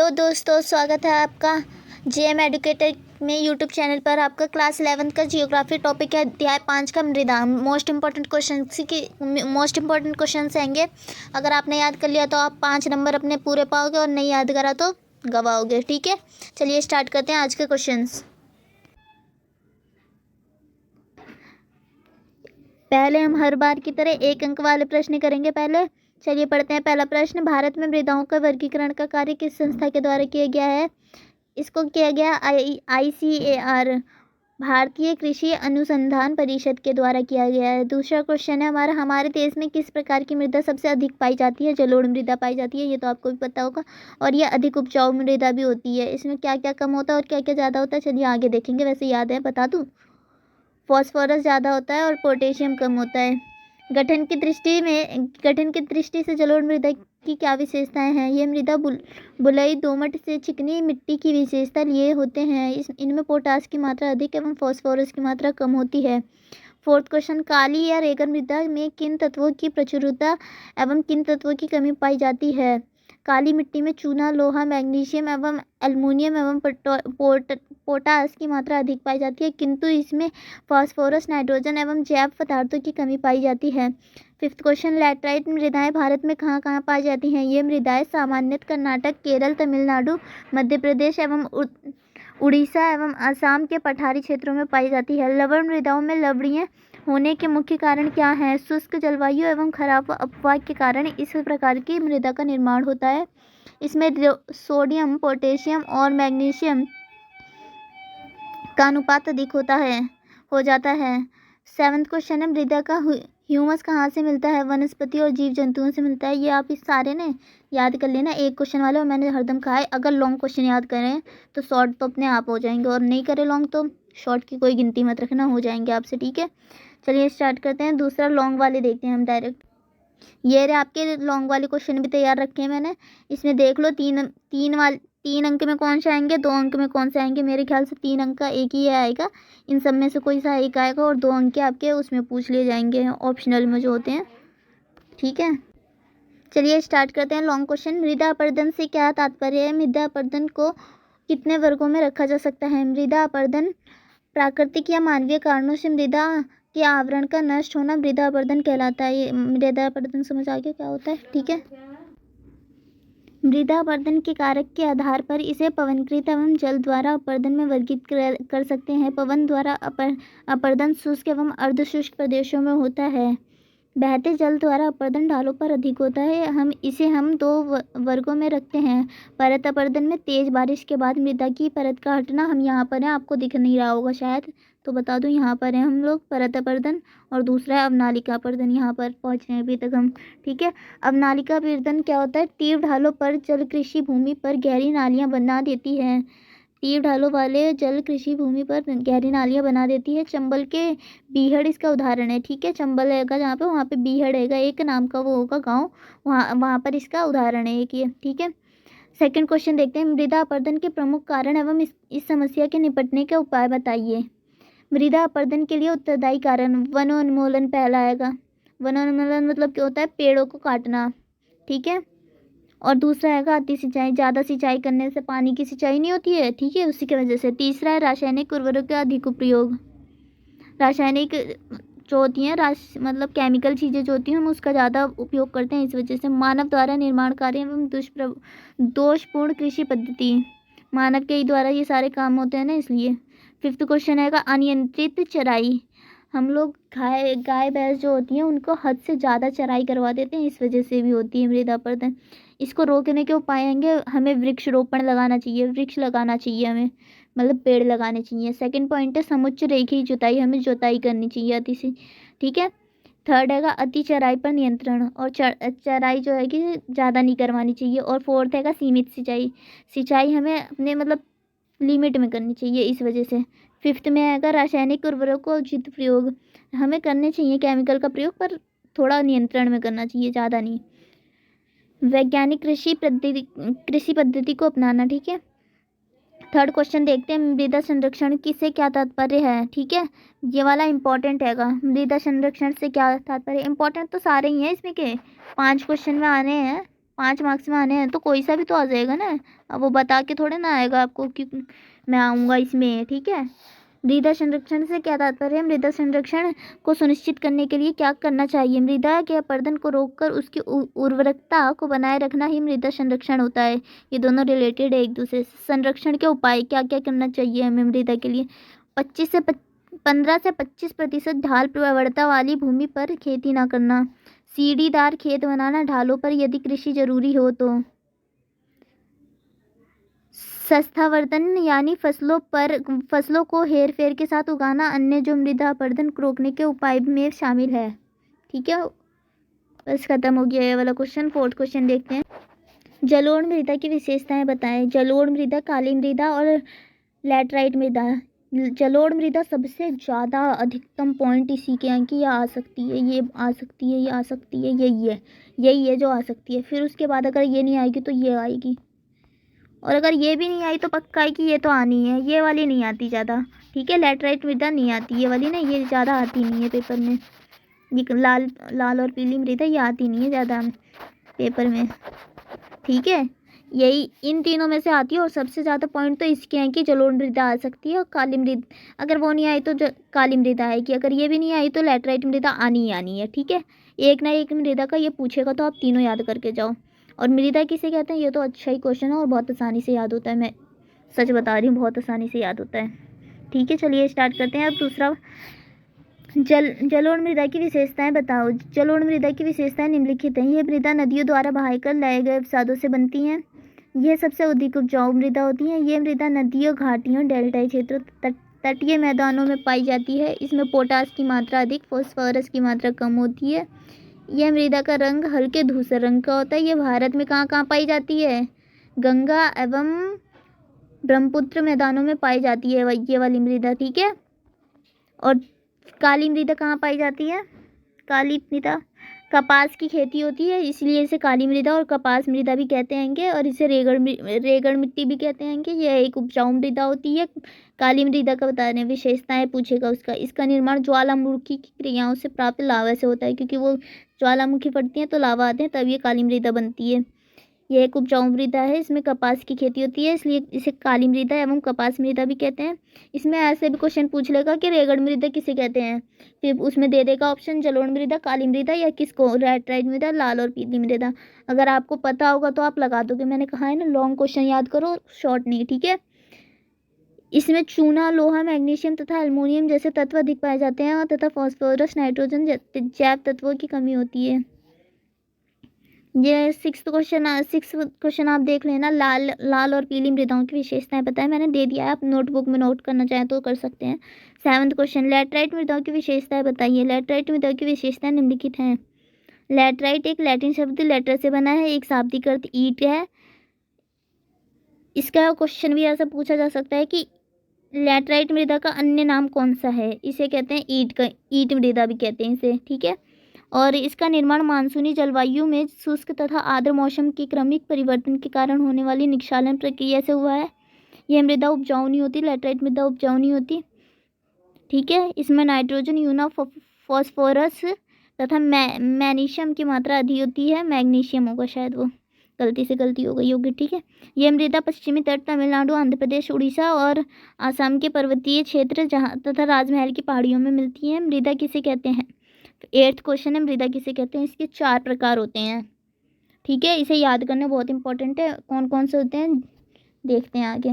Hello दोस्तों, स्वागत है आपका जेएम एडुकेटर में यूट्यूब चैनल पर। आपका क्लास 11 का जियोग्राफी टॉपिक है अध्याय 5 का मृदा। मोस्ट इंपॉर्टेंट क्वेश्चन आएंगे। अगर आपने याद कर लिया तो आप 5 नंबर अपने पूरे पाओगे और नहीं याद करा तो गवाओगे। ठीक है, चलिए स्टार्ट करते हैं आज के क्वेश्चंस। पहले हम हर बार की तरह 1 अंक वाले प्रश्न करेंगे। पहले चलिए पढ़ते हैं। पहला प्रश्न, भारत में मृदाओं का वर्गीकरण का कार्य किस संस्था के द्वारा किया गया है? इसको किया गया ICAR, भारतीय कृषि अनुसंधान परिषद के द्वारा किया गया है। दूसरा क्वेश्चन है हमारे देश में किस प्रकार की मृदा सबसे अधिक पाई जाती है? जलोढ़ मृदा पाई जाती है, ये तो आपको भी पता होगा। और ये अधिक उपजाऊ मृदा भी होती है। इसमें क्या क्या कम होता है और क्या क्या ज़्यादा होता है, चलिए आगे देखेंगे। वैसे याद है, बता दूँ। फॉस्फोरस ज़्यादा होता है और पोटेशियम कम होता है। गठन की दृष्टि से जलोढ़ मृदा की क्या विशेषताएं हैं? ये मृदा बलुई, दोमट से चिकनी मिट्टी की विशेषता लिए होते हैं। इनमें पोटास की मात्रा अधिक एवं फॉस्फोरस की मात्रा कम होती है। फोर्थ क्वेश्चन, काली या रेगन मृदा में किन तत्वों की प्रचुरता एवं किन तत्वों की कमी पाई जाती है? काली मिट्टी में चूना, लोहा, मैग्नीशियम एवं एल्युमिनियम एवं पोटास की मात्रा अधिक पाई जाती है, किंतु इसमें फास्फोरस, नाइट्रोजन एवं जैव पदार्थों की कमी पाई जाती है। फिफ्थ क्वेश्चन, लैटराइट मृदाएं भारत में कहाँ कहाँ पाई जाती हैं? ये मृदाएं सामान्यतः कर्नाटक, केरल, तमिलनाडु, मध्य प्रदेश एवं उड़ीसा एवं असम के पठारी क्षेत्रों में पाई जाती है। लवण मृदाओं में लवणीय होने के मुख्य कारण क्या हैं? शुष्क जलवायु एवं खराब अपवाह के कारण इस प्रकार की मृदा का निर्माण होता है। इसमें सोडियम, पोटेशियम और मैग्नीशियम का अनुपात अधिक हो जाता है। सेवंथ क्वेश्चन है, मृदा का ह्यूमस कहाँ से मिलता है? वनस्पति और जीव जंतुओं से मिलता है। ये आप इस सारे ने याद कर लेना, एक क्वेश्चन वाले। और मैंने हरदम कहा है, अगर लॉन्ग क्वेश्चन याद करें तो शॉर्ट तो अपने आप हो जाएंगे, और नहीं करें लॉन्ग तो शॉर्ट की कोई गिनती मत रखना, हो जाएंगे आपसे। ठीक है, चलिए स्टार्ट करते हैं। दूसरा लॉन्ग वाले देखते हैं हम डायरेक्ट। ये रहे आपके लॉन्ग वाले क्वेश्चन भी तैयार रखे हैं मैंने। इसमें देख लो, तीन अंक में कौन से आएंगे, 2 अंक में कौन से आएंगे? मेरे ख्याल से 3 अंक का एक ही आएगा। इन सब में से कोई सा एक आएगा और 2 अंक के आपके उसमें पूछ लिए जाएंगे, ऑप्शनल में जो होते हैं। ठीक है, चलिए स्टार्ट करते हैं। लॉन्ग क्वेश्चन, मृदा अपरदन से क्या तात्पर्य है? मृदा अपरदन को कितने वर्गों में रखा जा सकता है? मृदा अपरदन प्राकृतिक या मानवीय कारणों से मृदा के आवरण का नष्ट होना मृदा अपरदन कहलाता है। ये मृदा अपरदन समझ आ गया क्या होता है? ठीक है, मृदा अपरदन के कारक के आधार पर इसे पवनकृत एवं जल द्वारा अपरदन में वर्गीकृत कर सकते हैं। पवन द्वारा अपरदन शुष्क एवं अर्धशुष्क प्रदेशों में होता है। बहते जल द्वारा अपरदन ढालों पर अधिक होता है। हम 2 वर्गों में रखते हैं। परत अपरदन में तेज बारिश के बाद मृदा की परत का हटना, हम यहाँ पर हैं, आपको दिख नहीं रहा होगा शायद, तो बता दूं, यहाँ पर हैं हम लोग, परत अपरदन। और दूसरा है अवनालिका अपरदन, यहाँ पर पहुँचे हैं अभी तक हम। ठीक है, अवनालिका अपरदन क्या होता है? तीव्र ढालों पर जल कृषि भूमि पर गहरी नालियाँ बना देती है। तीव्र ढालों वाले जल कृषि भूमि पर गहरी नालियाँ बना देती है। चंबल के बीहड़ इसका उदाहरण है। ठीक है, चंबल रहेगा जहाँ पे, वहाँ पे बीहड़ रहेगा, एक नाम का वो होगा गांव, वहाँ पर इसका उदाहरण है एक ये। ठीक है, सेकंड क्वेश्चन देखते हैं। मृदा अपरदन के प्रमुख कारण एवं इस समस्या के निपटने के उपाय बताइए। मृदा अपरदन के लिए उत्तरदायी कारण, वनोन्मूलन पहला आएगा। वनोन्मूलन मतलब क्या होता है? पेड़ों को काटना। ठीक है, और दूसरा है अति सिंचाई, ज़्यादा सिंचाई करने से पानी की सिंचाई नहीं होती है। ठीक है, उसी की वजह से। तीसरा है रासायनिक उर्वरक का अधिक उपयोग। रासायनिक जो होती हैं, मतलब केमिकल चीज़ें जो होती हैं, हम उसका ज़्यादा उपयोग करते हैं, इस वजह से। मानव द्वारा निर्माण कार्य एवं दोषपूर्ण कृषि पद्धति, मानव के ही द्वारा ये सारे काम होते हैं ना, इसलिए। फिफ्थ क्वेश्चन है अनियंत्रित चराई। हम लोग गाय भैंस जो होती हैं उनको हद से ज़्यादा चराई करवा देते हैं, इस वजह से भी होती है मृदा अपरदन। इसको रोकने के उपाय आएंगे, हमें वृक्षारोपण लगाना चाहिए, वृक्ष लगाना चाहिए हमें, मतलब पेड़ लगाने चाहिए। सेकंड पॉइंट है समुच्च रेखीय जुताई, हमें जुताई करनी चाहिए अति से। ठीक है, थर्ड है अति चराई पर नियंत्रण, और चराई जो है कि ज़्यादा नहीं करवानी चाहिए। और फोर्थ है सीमित सिंचाई, सिंचाई हमें अपने मतलब लिमिट में करनी चाहिए, इस वजह से। फिफ्थ में आएगा रासायनिक उर्वरकों का उचित प्रयोग, हमें करने चाहिए केमिकल का प्रयोग, पर थोड़ा नियंत्रण में करना चाहिए, ज़्यादा नहीं। वैज्ञानिक कृषि पद्धति को अपनाना। ठीक है, थर्ड क्वेश्चन देखते हैं। मृदा संरक्षण किससे क्या तात्पर्य है? ठीक है, ये वाला इंपॉर्टेंट हैगा। मृदा संरक्षण से क्या तात्पर्य? इंपॉर्टेंट तो सारे ही हैं इसमें के, 5 क्वेश्चन में आने हैं, 5 मार्क्स में आने हैं तो कोई सा भी तो आ जाएगा ना। अब वो बता के थोड़े ना आएगा आपको कि मैं आऊँगा इसमें, ठीक है। मृदा संरक्षण से क्या तात्पर्य है? मृदा संरक्षण को सुनिश्चित करने के लिए क्या करना चाहिए? मृदा के अपरदन को रोककर उसकी उर्वरकता को बनाए रखना ही मृदा संरक्षण होता है। ये दोनों रिलेटेड है एक दूसरे से। संरक्षण के उपाय क्या क्या करना चाहिए हमें मृदा के लिए? 15 से 25% ढाल प्रवणता वाली भूमि पर खेती ना करना। सीढ़ीदार खेत बनाना ढालों पर यदि कृषि जरूरी हो तो। सस्तावर्धन यानी फसलों को हेर फेर के साथ उगाना अन्य जो मृदा अपरदन को रोकने के उपाय में शामिल है, ठीक है। बस खत्म हो गया ये वाला क्वेश्चन। 4th क्वेश्चन देखते हैं। जलोढ़ मृदा की विशेषताएं बताएं। जलोढ़ मृदा, काली मृदा और लैटराइट मृदा। जलोढ़ मृदा सबसे ज़्यादा अधिकतम पॉइंट इसी के हैं कि ये आ सकती है, ये आ सकती है, ये आ सकती है, यही है जो आ सकती है। फिर उसके बाद अगर ये नहीं आएगी तो ये आएगी, और अगर ये भी नहीं आई तो पक्का है कि ये तो आनी है। ये वाली नहीं आती ज़्यादा, ठीक है। लैटराइट मृदा नहीं आती, ये वाली ना, ये ज़्यादा आती नहीं है पेपर में। ये लाल और पीली मृदा ये आती नहीं है ज़्यादा पेपर में, ठीक है। यही इन तीनों में से आती है, और सबसे ज़्यादा पॉइंट तो इसके हैं कि जलोढ़ मृदा आ सकती है और काली मृदा, अगर वो नहीं आई तो काली मृदा आएगी। अगर ये भी नहीं आई तो लैटराइट मृदा आनी ही आनी है, ठीक है। एक ना एक मृदा का ये पूछेगा तो आप तीनों याद करके जाओ। और मृदा किसे कहते हैं ये तो अच्छा ही क्वेश्चन है और बहुत आसानी से याद होता है, मैं सच बता रही हूँ, बहुत आसानी से याद होता है, ठीक है। चलिए स्टार्ट करते हैं। अब दूसरा, जलोढ़ मृदा की विशेषताएं बताओ। जलोढ़ मृदा की विशेषताएं निम्नलिखित हैं। यह मृदा नदियों द्वारा बहाकर लाए गए अवसादों से बनती हैं। यह सबसे अधिक उपजाऊ मृदा होती है। यह मृदा नदियों, घाटियों, डेल्टाई क्षेत्रों, तटीय मैदानों में पाई जाती है। इसमें पोटास की मात्रा अधिक, फॉस्फोरस की मात्रा कम होती है। यह मृदा का रंग हल्के धूसर रंग का होता है। यह भारत में कहाँ कहाँ पाई जाती है? गंगा एवं ब्रह्मपुत्र मैदानों में पाई जाती है ये वाली मृदा, ठीक है। और काली मृदा कहाँ पाई जाती है? काली मृदा कपास की खेती होती है, इसलिए इसे काली मृदा और कपास मृदा भी कहते हैं। और इसे रेगड़ मिट्टी भी कहते हैं। यह एक उपजाऊ मृदा होती है। काली मृदा का बता रहे हैं विशेषताएं पूछेगा उसका। इसका निर्माण ज्वालामुखी की क्रियाओं से प्राप्त लावा से होता है, क्योंकि वो ज्वालामुखी फटती है तो लावा आते हैं, तब ये काली मृदा बनती है। यह एक उपजाऊ मृदा है। इसमें कपास की खेती होती है, इसलिए इसे काली मृदा एवं कपास मृदा भी कहते हैं। इसमें ऐसे भी क्वेश्चन पूछ लेगा कि रेगड़ मृदा किसे कहते हैं, फिर उसमें दे देगा ऑप्शन जलोढ़ मृदा, काली मृदा या किसको, लैटराइट मृदा, लाल और पीली मृदा। अगर आपको पता होगा तो आप लगा दोगे। मैंने कहा है ना, लॉन्ग क्वेश्चन याद करो, शॉर्ट नहीं, ठीक है। इसमें चूना, लोहा, मैग्नीशियम तथा एल्युमिनियम जैसे तत्व अधिक पाए जाते हैं, और तथा फॉस्फोरस, नाइट्रोजन जैव तत्वों की कमी होती है। ये 6th क्वेश्चन आप देख लेना। लाल और पीली मृदाओं की विशेषताएं बताएं। मैंने दे दिया है, आप नोटबुक में नोट करना चाहें तो कर सकते हैं। 7th क्वेश्चन, लैटराइट मृदाओं की विशेषताएं बताइए। लैटराइट मृदाओं की विशेषताएं निम्नलिखित हैं। लैटराइट एक लैटिन शब्द लेटर से बना है, एक शाब्दिक अर्थ ईंट है। इसका क्वेश्चन भी ऐसा पूछा जा सकता है कि लैटराइट मृदा का अन्य नाम कौन सा है? इसे कहते हैं ईंट मृदा भी कहते हैं इसे, ठीक है। और इसका निर्माण मानसूनी जलवायु में शुष्क तथा आर्द्र मौसम के क्रमिक परिवर्तन के कारण होने वाली निक्षालन प्रक्रिया से हुआ है। यह मृदा उपजाऊ नहीं होती, लैटराइट मृदा उपजाऊ नहीं होती, ठीक है। इसमें नाइट्रोजन, यूना, फॉस्फोरस तथा मैग्नीशियम की मात्रा अधिक होती है। मैग्नीशियम होगा शायद, वो गलती हो गई होगी, ठीक है। यह मृदा पश्चिमी तट, तमिलनाडु, आंध्र प्रदेश, उड़ीसा और आसाम के पर्वतीय क्षेत्र जहाँ तथा राजमहल की पहाड़ियों में मिलती है। मृदा किसे कहते हैं? 8th क्वेश्चन है, मृदा किसे कहते हैं? इसके 4 प्रकार होते हैं, ठीक है। इसे याद करना बहुत इंपॉर्टेंट है। कौन कौन से होते हैं देखते हैं आगे।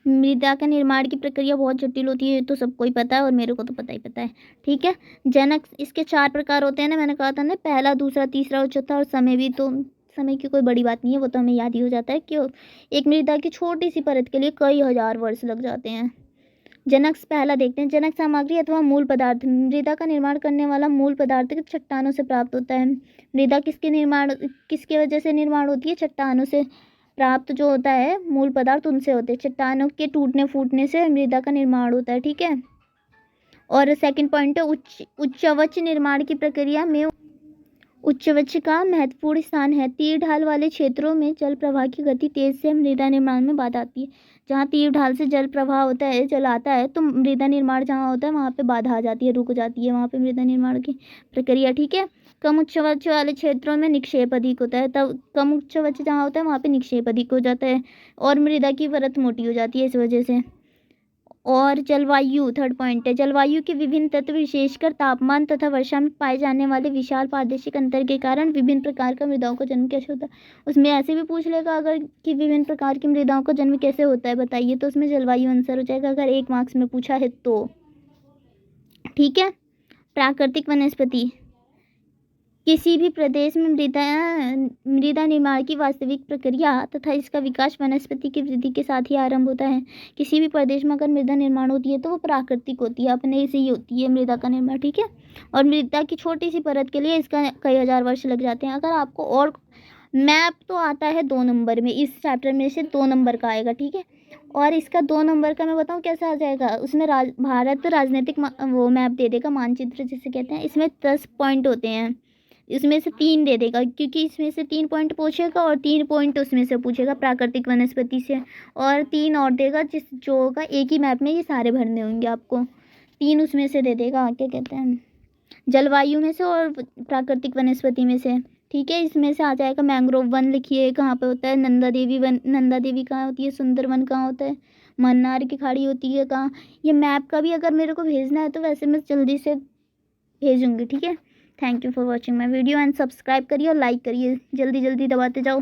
मृदा के निर्माण की प्रक्रिया बहुत जटिल होती है, ये तो सबको ही पता है और मेरे को तो पता ही पता है, ठीक है। जनक, इसके 4 प्रकार होते हैं ना, मैंने कहा था ना, पहला, दूसरा, तीसरा और चौथा। और समय भी, तो समय की कोई बड़ी बात नहीं है, वो तो हमें याद ही हो जाता है कि एक मृदा की छोटी सी परत के लिए कई हजार वर्ष लग जाते हैं। जनक पहला देखते हैं। जनक सामग्री अथवा मूल पदार्थ। मृदा का निर्माण करने वाला मूल पदार्थ चट्टानों से प्राप्त होता है। मृदा किसके वजह से निर्माण होती है? चट्टानों से प्राप्त जो होता है मूल पदार्थ, उनसे होते हैं। चट्टानों के टूटने फूटने से मृदा का निर्माण होता है, ठीक है। और सेकंड पॉइंट है उच्चवच निर्माण की प्रक्रिया में उच्चवच का महत्वपूर्ण स्थान है। तीर ढाल वाले क्षेत्रों में जल प्रवाह की गति तेज से मृदा निर्माण में बाधा आती है। जहाँ तीर ढाल से जल प्रवाह होता है, जल आता है, तो मृदा निर्माण जहाँ होता है वहाँ पे बाधा आ जाती है, रुक जाती है वहाँ पे मृदा निर्माण की प्रक्रिया, ठीक है। कम उच्च वाले क्षेत्रों में निक्षेप अधिक होता है, तब कम उच्च जहाँ होता है वहाँ पे निक्षेप अधिक हो जाता है और मृदा की परत मोटी हो जाती है इस वजह से। और जलवायु, थर्ड पॉइंट है, जलवायु के विभिन्न तत्व विशेषकर तापमान तथा वर्षा में पाए जाने वाले विशाल प्रादेशिक अंतर के कारण विभिन्न प्रकार का मृदाओं का जन्म कैसे होता है। उसमें ऐसे भी पूछ लेगा अगर कि विभिन्न प्रकार की मृदाओं का जन्म कैसे होता है बताइए, तो उसमें जलवायु आंसर हो जाएगा अगर 1 मार्क्स में पूछा है तो। ठीक है। प्राकृतिक वनस्पति, किसी भी प्रदेश में मृदा निर्माण की वास्तविक प्रक्रिया तथा इसका विकास वनस्पति की वृद्धि के साथ ही आरंभ होता है। किसी भी प्रदेश में अगर मृदा निर्माण होती है तो वो प्राकृतिक होती है, अपने से ही होती है मृदा का निर्माण। ठीक है। और मृदा की छोटी सी परत के लिए इसका कई हजार वर्ष लग जाते हैं। अगर आपको और मैप तो आता है 2 नंबर में, इस चैप्टर में से 2 नंबर का आएगा। ठीक है। और इसका 2 नंबर का मैं बताऊँ कैसे आ जाएगा, उसमें भारत राजनीतिक वो मैप दे देगा, मानचित्र जिसे कहते हैं। इसमें 10 पॉइंट होते हैं, इसमें से 3 दे देगा क्योंकि इसमें से 3 पॉइंट पूछेगा और 3 पॉइंट उसमें से पूछेगा प्राकृतिक वनस्पति से, और 3 और देगा जो होगा एक ही मैप में ये सारे भरने होंगे आपको। 3 उसमें से दे देगा, क्या कहते हैं, जलवायु में से और प्राकृतिक वनस्पति में से। ठीक है। इसमें से आ जाएगा मैंग्रोव वन, लिखिए कहाँ पे होता है, नंदा देवी वन, नंदा देवी कहाँ होती है, सुंदरवन कहाँ होता है, मन्नार की खाड़ी होती है कहाँ। ये मैप का भी अगर मेरे को भेजना है तो वैसे मैं जल्दी से भेजूँगी। ठीक है। Thank you for watching my video and subscribe करिए और लाइक करिए, जल्दी जल्दी दबाते जाओ।